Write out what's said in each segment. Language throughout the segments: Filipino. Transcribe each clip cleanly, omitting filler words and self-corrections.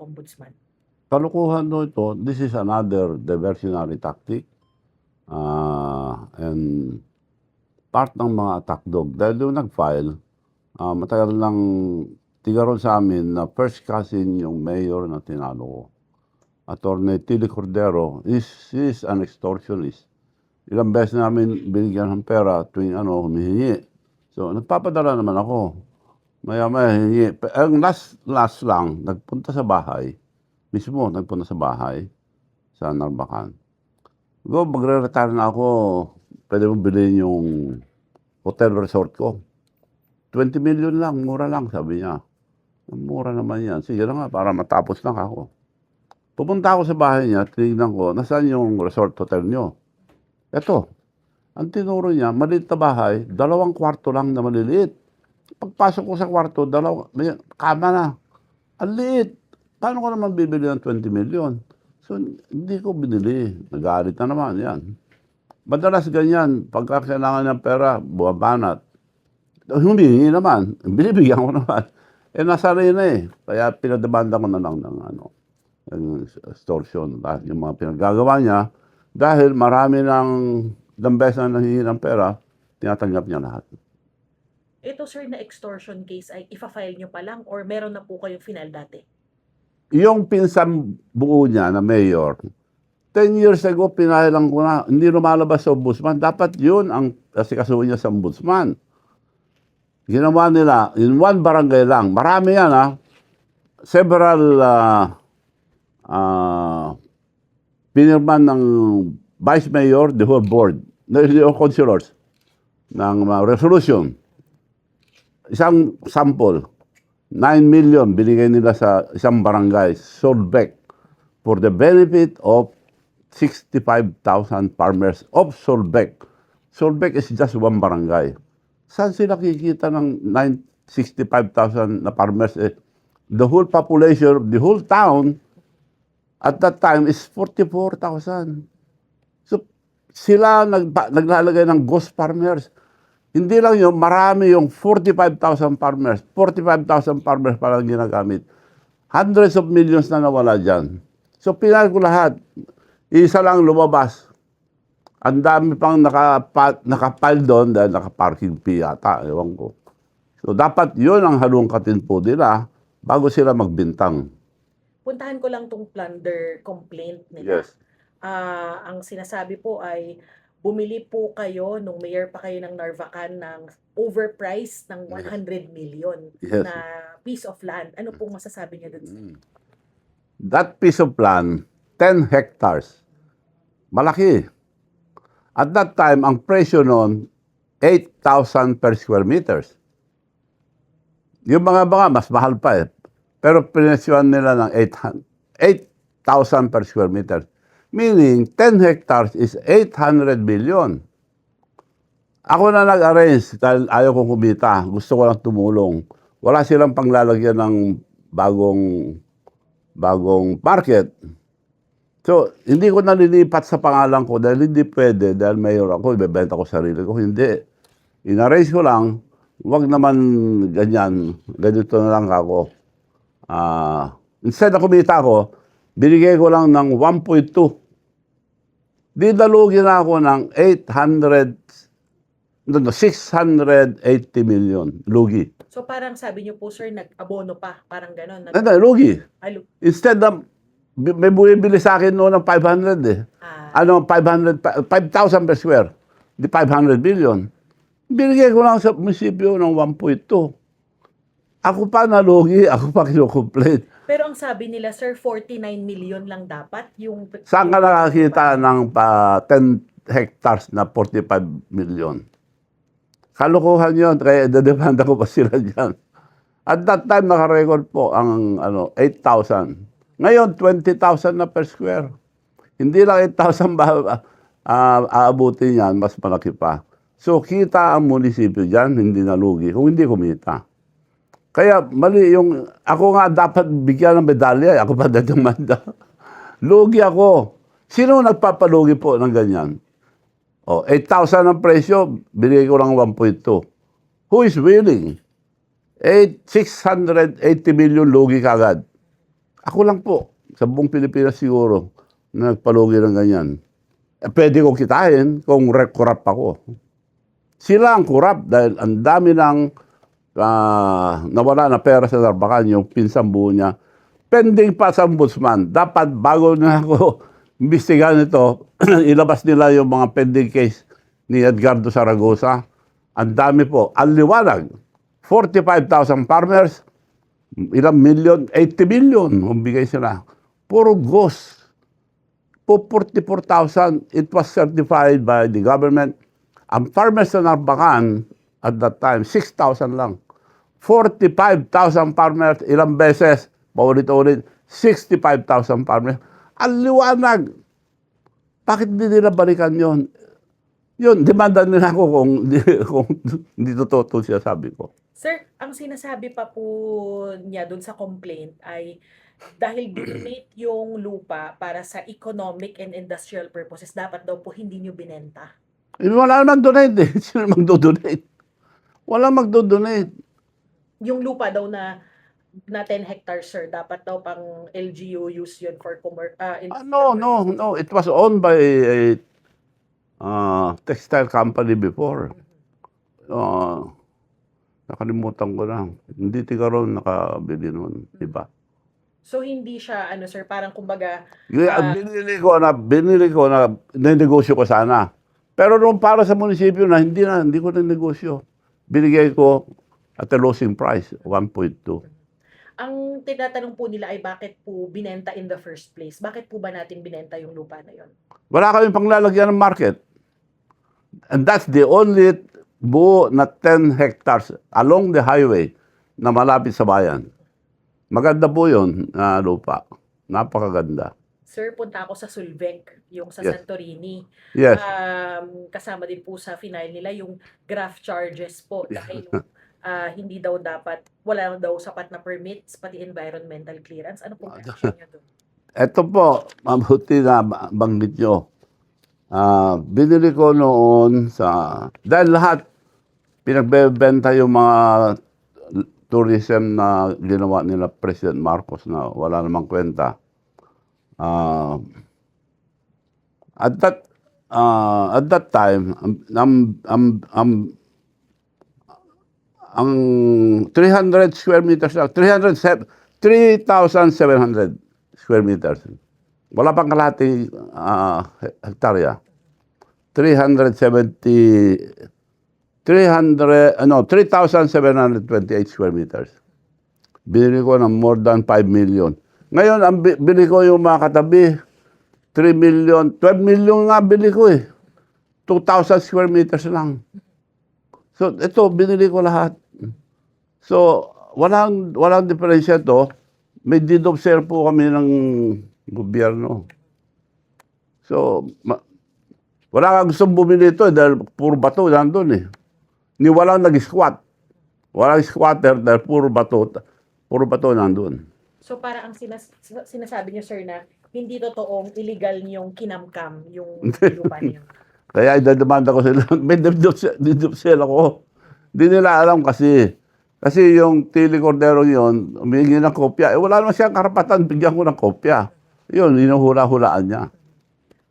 Ombudsman? Kalokohan no ito, this is another diversionary tactic. And part ng mga attack dog. Dahil yung nag-file, matagal lang tigaron sa amin na first cousin yung mayor na tinalo ko. Attorney Tilly Cordero is an extortionist. Ilang beses namin binigyan ng pera tuwing humihingi. So, nagpapadala naman ako. Maya-maya hingi. Ang last lang, nagpunta sa bahay. Mismo, nagpunta sa bahay sa Narbacan. Magre-retire na ako. Pwede mo bilhin yung hotel resort ko. 20 million lang, mura lang, sabi niya. Mura naman yan. Sige na nga, para matapos lang ako. Pupunta ako sa bahay niya, tinignan ko, nasaan yung resort hotel niyo? Eto, ang tinuro niya, maliit na bahay, 2 kwarto lang na maliliit. Pagpasok ko sa kwarto, kama na. Ang liit. Paano ko naman bibili ng 20 million? So, hindi ko binili. Nagalit na naman yan. Madalas ganyan, pagka kailangan ng pera, buwabanat. Humingi naman, binibigyan ko naman. Nasanay na eh. Kaya pinadebanda ko na lang ng extortion. Yung mga pinagagawa niya, dahil marami ng beses na nanghingi ng pera, tinatanggap niya lahat. Ito sir na extortion case ay ifa-file nyo pa lang or meron na po kayong final dati? Yung pinsang buo niya na mayor, 10 years ago, pinahilang ko na, hindi lumalabas sa ombudsman. Dapat yun ang asikasuhin niya sa ombudsman. Ginawa nila, in one barangay lang, marami yan several pinirman ng vice mayor, the whole board, yung councilors, ng resolution. Isang sample, 9 million binigay nila sa isang barangay, Solbec, for the benefit of 65,000 farmers of Solbec. Solbec is just one barangay. Saan sila kikita ng 65,000 na farmers? The whole population, the whole town, at that time is 44,000. So, sila naglalagay ng ghost farmers. Hindi lang yun, marami yung 45,000 farmers. 45,000 farmers palang ginagamit. Hundreds of millions na nawala dyan. So, pinag ko lahat. Isa lang lumabas. Ang dami pang nakapile doon dahil nakaparking fee yata. Ewan ko. So, dapat yun ang halungkatin po nila bago sila magbintang. Puntahan ko lang tong plunder complaint nila. Yes. Ang sinasabi po ay bumili po kayo nung mayor pa kayo ng Narvacan ng overpriced ng 100 million Yes. na piece of land. Ano pong masasabi niyo dun? That piece of land, 10 hectares. Malaki. At that time, ang presyo noon, 8,000 per square meters. Yung mga mas mahal pa eh. Pero pinesyuhan nila ng 8,000 per square meter. Meaning, 10 hectares is 800 million. Ako na nag-arrange dahil ayaw kong kumita. Gusto ko lang tumulong. Wala silang panglalagyan ng bagong market. So, hindi ko nalilipat sa pangalan ko dahil hindi pwede. Dahil mayor ako, ibebenta ko sarili ko. Hindi. In-arrange ko lang, wag naman ganyan. Ganito na lang ako. Instead na kumita ako, binigay ko lang ng 1.2. Didalugin na ako ng 680 million. Lugi. So parang sabi niyo po sir, nag-abono pa. Parang gano'n. Hindi, lugi. Instead na, may bumibili sa akin noon ng 500 eh. 5,000 per square. Di 500 million. Binigay ko lang sa munisipyo ng 1.2. Ako pa nalugi, ako pa kinukomplain. Pero ang sabi nila, sir, 49 million lang dapat yung... Saan ka nakakita ng 10 hectares na 45 million? Kalokohan yun, kaya dedemanda ko pa sila dyan. At that time, nakarecord po ang 8,000. Ngayon, 20,000 na per square. Hindi lang 8,000 aabutin yan, mas malaki pa. So, kita ang munisipyo dyan, hindi nalugi, kung hindi kumita. Kaya mali yung, ako nga dapat bigyan ng medalya, ako pa dadamanda. Lugi ako. Sino nagpapalugi po ng ganyan? 8,000 ang presyo, binigay ko lang 1.2. Who is willing? 680 million lugi kagad. Ako lang po, sa buong Pilipinas siguro, na nagpalugi ng ganyan. Pwede ko kitain kung corrupt ako. Sila ang corrupt dahil ang dami ng nawala na pera sa Narbacan, yung pinsang buo niya. Pending pa sa ombudsman. Dapat bago na ako imbestigahan ito, ilabas nila yung mga pending case ni Edgardo Zaragoza. Ang dami po. Ang liwanag. 45,000 farmers, ilang million, 80 million umbigay sila. Puro ghost. Po 44,000, it was certified by the government. Ang farmers sa Narbacan at that time, 6,000 lang. 45,000 farmers, ilang beses, paulit-ulit, 65,000 farmers. Ang liwanag. Bakit hindi nila balikan yon? Yun, demanda nila ako kung hindi totoo siya sabi ko. Sir, ang sinasabi pa po niya dun sa complaint ay dahil dinonate yung lupa para sa economic and industrial purposes, dapat daw po hindi nyo binenta. Wala naman donate eh. Sino magdo-donate? Wala magdo-donate. Yung lupa daw na 10 hectares, sir, dapat daw pang LGU use yun for No. It was owned by a textile company before. Nakalimutan ko na. Hindi ron nakabili nun, diba? So hindi siya sir, parang kumbaga Binili ko na ninegosyo ko sana. Pero nung para sa munisipyo na hindi ko ninegosyo. Binigay ko at a losing price, 1.2. ang tinatanong po nila ay bakit po binenta in the first place? Bakit po ba natin binenta yung lupa na yon? Wala kaming panglalagyan ng market. And that's the only buo na 10 hectares along the highway na malapit sa bayan. Maganda po yun na lupa. Napakaganda. Sir, punta ako sa Sulvec, yung sa Yes. Santorini. Yes. Kasama din po sa final nila yung graft charges po dahil hindi daw dapat, wala daw sapat na permits, pati environmental clearance. Ano po reaction niyo doon? Ito po, mabuti na banggit nyo. Binili ko noon dahil lahat pinagbebenta yung mga tourism na ginawa nila President Marcos na wala namang kwenta. At that time, ang 300 square meters lang, 3,700 square meters. Wala pang kalahati hektarya. 3,728 square meters. Binili ko ng more than 5 million. Ngayon, ang bili ko yung mga katabi, 3 million, 12 million nga bili ko eh. 2,000 square meters lang. So, ito, binili ko lahat. So, walang diferensya to. May deed of sale po kami ng gobyerno. So, wala kang gustong bumili ito dahil puro bato nandun eh. Walang nag-squat. Walang squatter dahil puro bato nandun. So para ang sinasabi niyo, sir, na hindi totoong illegal yung kinamkam yung lupa niyo. Kaya idademanda ko sila. May deed of sale ako. Hindi nila alam kasi. Kasi yung Tilly Cordero yun, humingi ng kopya. Wala naman siyang karapatan, bigyan ko ng kopya. Yun, hinuhula-hulaan niya.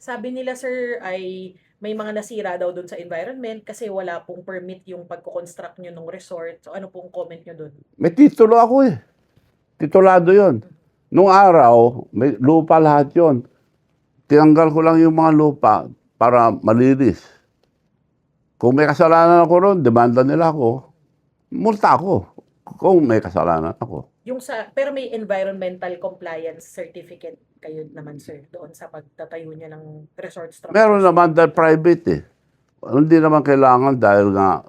Sabi nila, sir, ay may mga nasira daw doon sa environment kasi wala pong permit yung pagko-construct nyo ng resort. So ano pong comment nyo doon? May titulo ako eh. Titulado yun. Nung araw, may lupa lahat yun. Tinanggal ko lang yung mga lupa para malinis. Kung may kasalanan ako ron, demanda nila ako. Multa ako kung may kasalanan ako. Pero may environmental compliance certificate kayo naman, sir, doon sa pagtatayo niya ng resort structure. Meron naman dahil private eh. Hindi naman kailangan dahil nga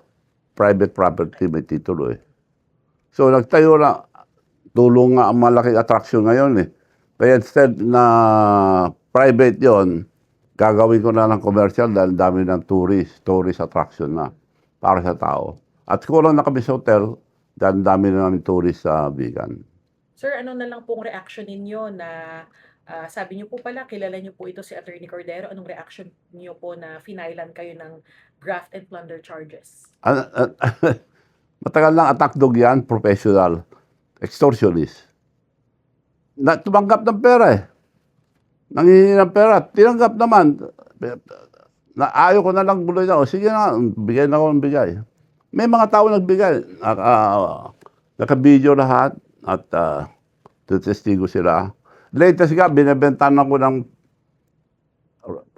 private property may titulo eh. So nagtayo na, tulong nga ang malaking attraction ngayon eh. Kaya instead na private yon, gagawin ko na ng commercial dahil dami ng tourist attraction na para sa tao. At kulang na kami sa hotel dahil dami na namin tourist sa Vigan. Sir, ano na lang pong reaction ninyo na sabi niyo po pala, kilala niyo po ito si Attorney Cordero. Anong reaction niyo po na finailan kayo ng graft and plunder charges? Matagal lang attack dog yan, professional, extortionist. tumanggap ng pera eh. Nanghihingi ng pera. Tinanggap naman. Ayaw ko na lang buloy na. O sige na, bigay na ako ng bigay. May mga tao nagbigay. Naka-video lahat at tutestigo sila. Latest nga, binibentahan ako ng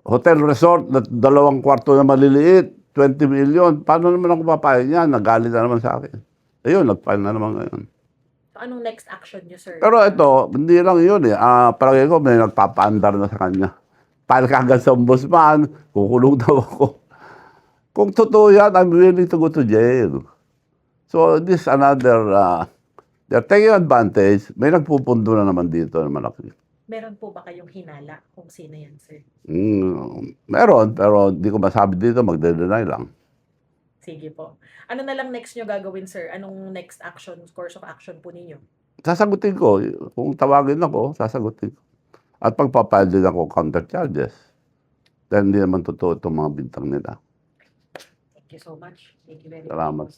hotel resort na 2 kwarto na maliliit. 20 million. Paano naman ako papayag niyan? Nagalit na naman sa akin. Ayun, nag-file na naman ngayon. So, anong next action niyo, sir? Pero ito, hindi lang yun eh. Palagi ko may nagpapaandar na sa kanya. File ka agad sa ombudsman, kukulong daw ako. Kung totoo yan, I'm willing to go to jail. So this another, they're taking advantage. May nagpupundo na naman dito na malaki. Meron po ba kayong hinala kung sino yan, sir? Meron, pero di ko masabi dito, magde-deny lang. Sige po. Ano na lang next nyo gagawin, sir? Anong next action, course of action po ninyo? Sasagutin ko. Kung tawagin ako, sasagutin ko. At pagpapile din ako counter charges. Dahil hindi naman totoo itong mga bintang nila. Thank you so much. Thank you very much. Salamat.